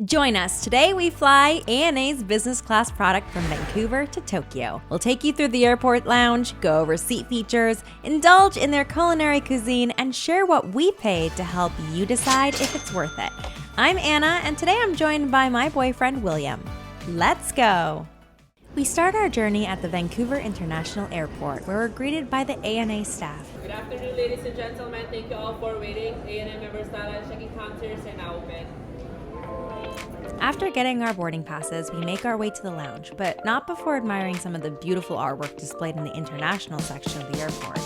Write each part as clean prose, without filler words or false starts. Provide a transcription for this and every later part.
Join us. Today we fly ANA's business class product from Vancouver to Tokyo. We'll take you through the airport lounge, go over seat features, indulge in their culinary cuisine, and share what we paid to help you decide if it's worth it. I'm Anna, and today I'm joined by my boyfriend, William. Let's go. We start our journey at the Vancouver International Airport, where we're greeted by the ANA staff. Good afternoon, ladies and gentlemen. Thank you all for waiting. ANA member style check-in counters are now open. After getting our boarding passes, we make our way to the lounge, but not before admiring some of the beautiful artwork displayed in the international section of the airport.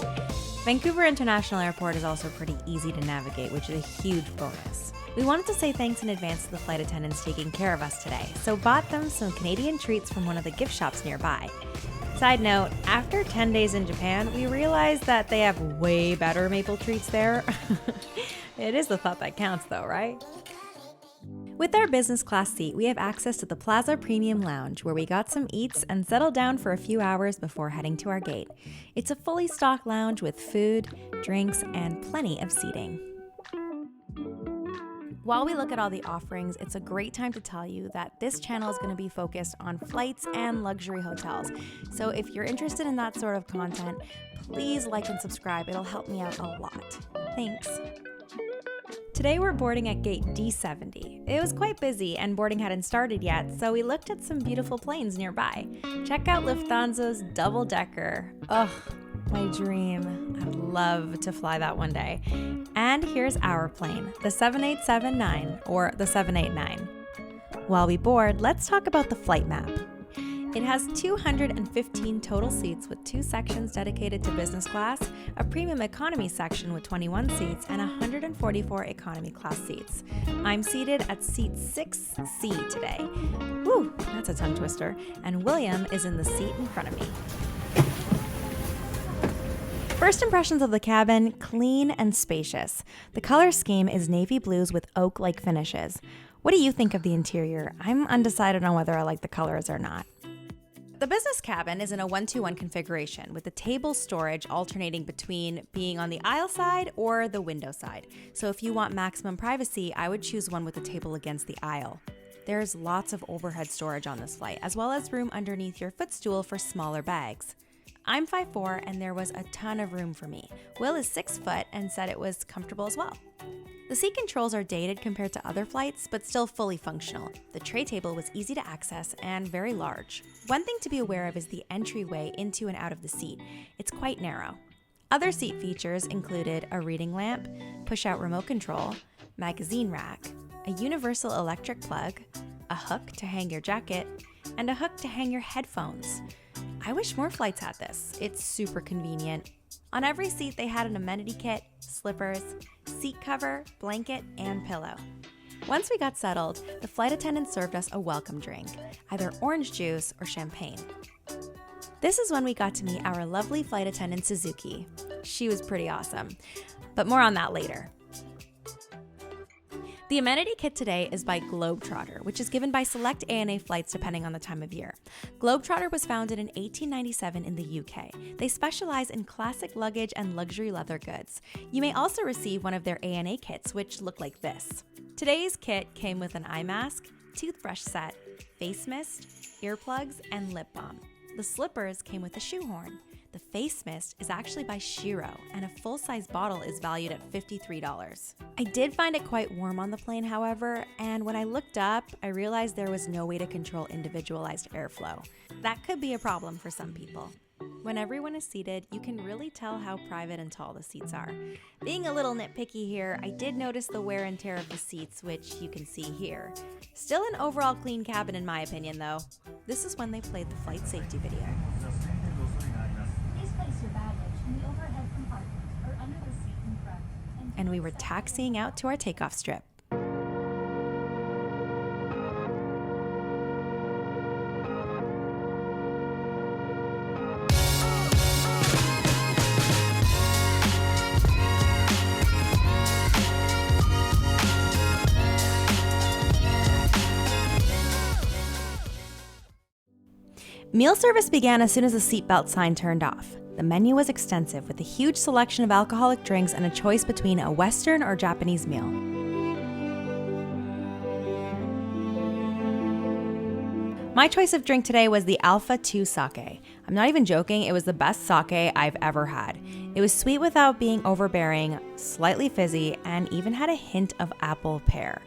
Vancouver International Airport is also pretty easy to navigate, which is a huge bonus. We wanted to say thanks in advance to the flight attendants taking care of us today, so bought them some Canadian treats from one of the gift shops nearby. Side note, after 10 days in Japan, we realized that they have way better maple treats there. It is the thought that counts though, right? With our business class seat, we have access to the Plaza Premium Lounge, where we got some eats and settled down for a few hours before heading to our gate. It's a fully stocked lounge with food, drinks, and plenty of seating. While we look at all the offerings, it's a great time to tell you that this channel is going to be focused on flights and luxury hotels. So if you're interested in that sort of content, please like and subscribe. It'll help me out a lot. Thanks. Today we're boarding at gate D70. It was quite busy and boarding hadn't started yet, so we looked at some beautiful planes nearby. Check out Lufthansa's double-decker. Ugh, my dream. I'd love to fly that one day. And here's our plane, the 7879 or the 789. While we board, let's talk about the flight map. It has 215 total seats with 2 sections dedicated to business class, a premium economy section with 21 seats, and 144 economy class seats. I'm seated at seat 6C today. Whew, that's a tongue twister. And William is in the seat in front of me. First impressions of the cabin, clean and spacious. The color scheme is navy blues with oak-like finishes. What do you think of the interior? I'm undecided on whether I like the colors or not. The business cabin is in a 1-2-1 configuration, with the table storage alternating between being on the aisle side or the window side. So if you want maximum privacy, I would choose one with the table against the aisle. There's lots of overhead storage on this flight, as well as room underneath your footstool for smaller bags. I'm 5'4", and there was a ton of room for me. Will is 6 foot and said it was comfortable as well. The seat controls are dated compared to other flights, but still fully functional. The tray table was easy to access and very large. One thing to be aware of is the entryway into and out of the seat. It's quite narrow. Other seat features included a reading lamp, push-out remote control, magazine rack, a universal electric plug, a hook to hang your jacket, and a hook to hang your headphones. I wish more flights had this. It's super convenient. On every seat, they had an amenity kit, slippers, seat cover, blanket, and pillow. Once we got settled, the flight attendant served us a welcome drink, either orange juice or champagne. This is when we got to meet our lovely flight attendant, Suzuki. She was pretty awesome, but more on that later. The Amenity Kit today is by Globetrotter, which is given by select ANA flights depending on the time of year. Globetrotter was founded in 1897 in the UK. They specialize in classic luggage and luxury leather goods. You may also receive one of their ANA kits, which look like this. Today's kit came with an eye mask, toothbrush set, face mist, earplugs, and lip balm. The slippers came with a shoehorn. The face mist is actually by Shiro, and a full-size bottle is valued at $53. I did find it quite warm on the plane, however, and when I looked up, I realized there was no way to control individualized airflow. That could be a problem for some people. When everyone is seated, you can really tell how private and tall the seats are. Being a little nitpicky here, I did notice the wear and tear of the seats, which you can see here. Still an overall clean cabin in my opinion, though. This is when they played the flight safety video. And we were taxiing out to our takeoff strip. Meal service began as soon as the seatbelt sign turned off. The menu was extensive, with a huge selection of alcoholic drinks and a choice between a Western or Japanese meal. My choice of drink today was the Alpha 2 sake. I'm not even joking, it was the best sake I've ever had. It was sweet without being overbearing, slightly fizzy, and even had a hint of apple pear.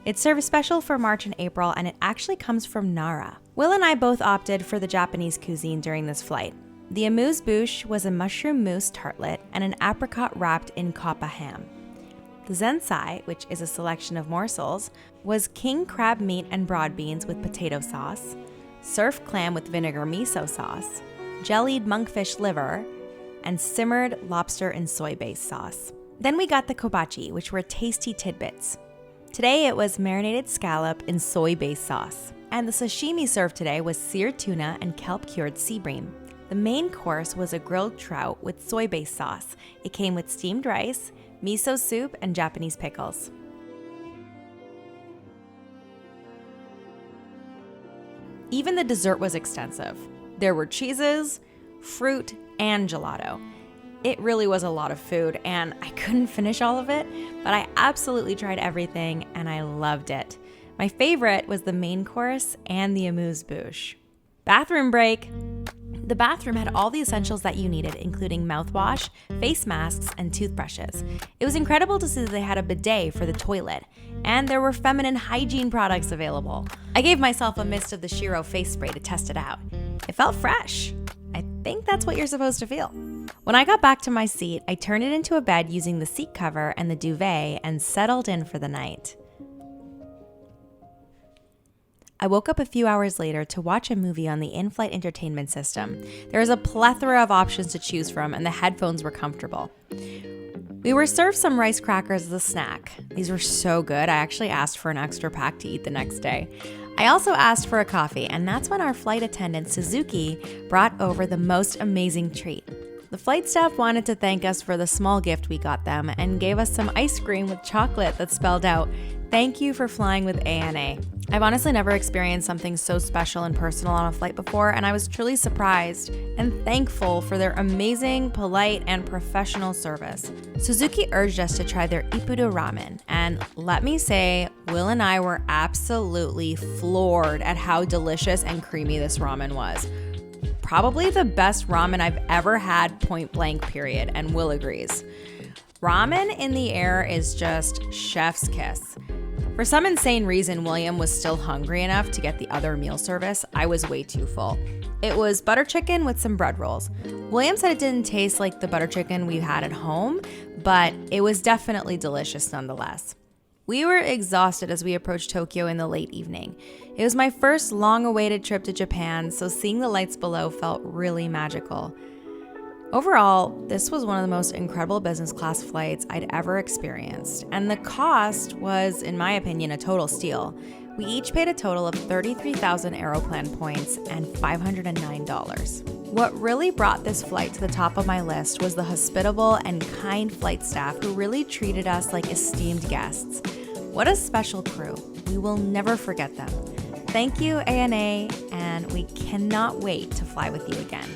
It's served special for March and April, and it actually comes from Nara. Will and I both opted for the Japanese cuisine during this flight. The amuse-bouche was a mushroom mousse tartlet and an apricot wrapped in koppa ham. The zensai, which is a selection of morsels, was king crab meat and broad beans with potato sauce, surf clam with vinegar miso sauce, jellied monkfish liver, and simmered lobster in soy-based sauce. Then we got the kobachi, which were tasty tidbits. Today it was marinated scallop in soy-based sauce. And the sashimi served today was seared tuna and kelp-cured sea bream. The main course was a grilled trout with soy-based sauce. It came with steamed rice, miso soup, and Japanese pickles. Even the dessert was extensive. There were cheeses, fruit, and gelato. It really was a lot of food, and I couldn't finish all of it, but I absolutely tried everything, and I loved it. My favorite was the main course and the amuse-bouche. Bathroom break! The bathroom had all the essentials that you needed, including mouthwash, face masks, and toothbrushes. It was incredible to see that they had a bidet for the toilet, and there were feminine hygiene products available. I gave myself a mist of the Shiro face spray to test it out. It felt fresh. I think that's what you're supposed to feel. When I got back to my seat, I turned it into a bed using the seat cover and the duvet and settled in for the night. I woke up a few hours later to watch a movie on the in-flight entertainment system. There was a plethora of options to choose from, and the headphones were comfortable. We were served some rice crackers as a snack. These were so good, I actually asked for an extra pack to eat the next day. I also asked for a coffee, and that's when our flight attendant, Suzuki, brought over the most amazing treat. The flight staff wanted to thank us for the small gift we got them and gave us some ice cream with chocolate that spelled out, "Thank you for flying with ANA." I've honestly never experienced something so special and personal on a flight before, and I was truly surprised and thankful for their amazing, polite, and professional service. Suzuki urged us to try their Ippudo Ramen, and let me say, Will and I were absolutely floored at how delicious and creamy this ramen was. Probably the best ramen I've ever had, point blank, period, and Will agrees. Ramen in the air is just chef's kiss. For some insane reason, William was still hungry enough to get the other meal service. I was way too full. It was butter chicken with some bread rolls. William said it didn't taste like the butter chicken we had at home, but it was definitely delicious nonetheless. We were exhausted as we approached Tokyo in the late evening. It was my first long-awaited trip to Japan, so seeing the lights below felt really magical. Overall, this was one of the most incredible business class flights I'd ever experienced, and the cost was, in my opinion, a total steal. We each paid a total of 33,000 Aeroplan points and $509. What really brought this flight to the top of my list was the hospitable and kind flight staff who really treated us like esteemed guests. What a special crew. We will never forget them. Thank you, ANA, and we cannot wait to fly with you again.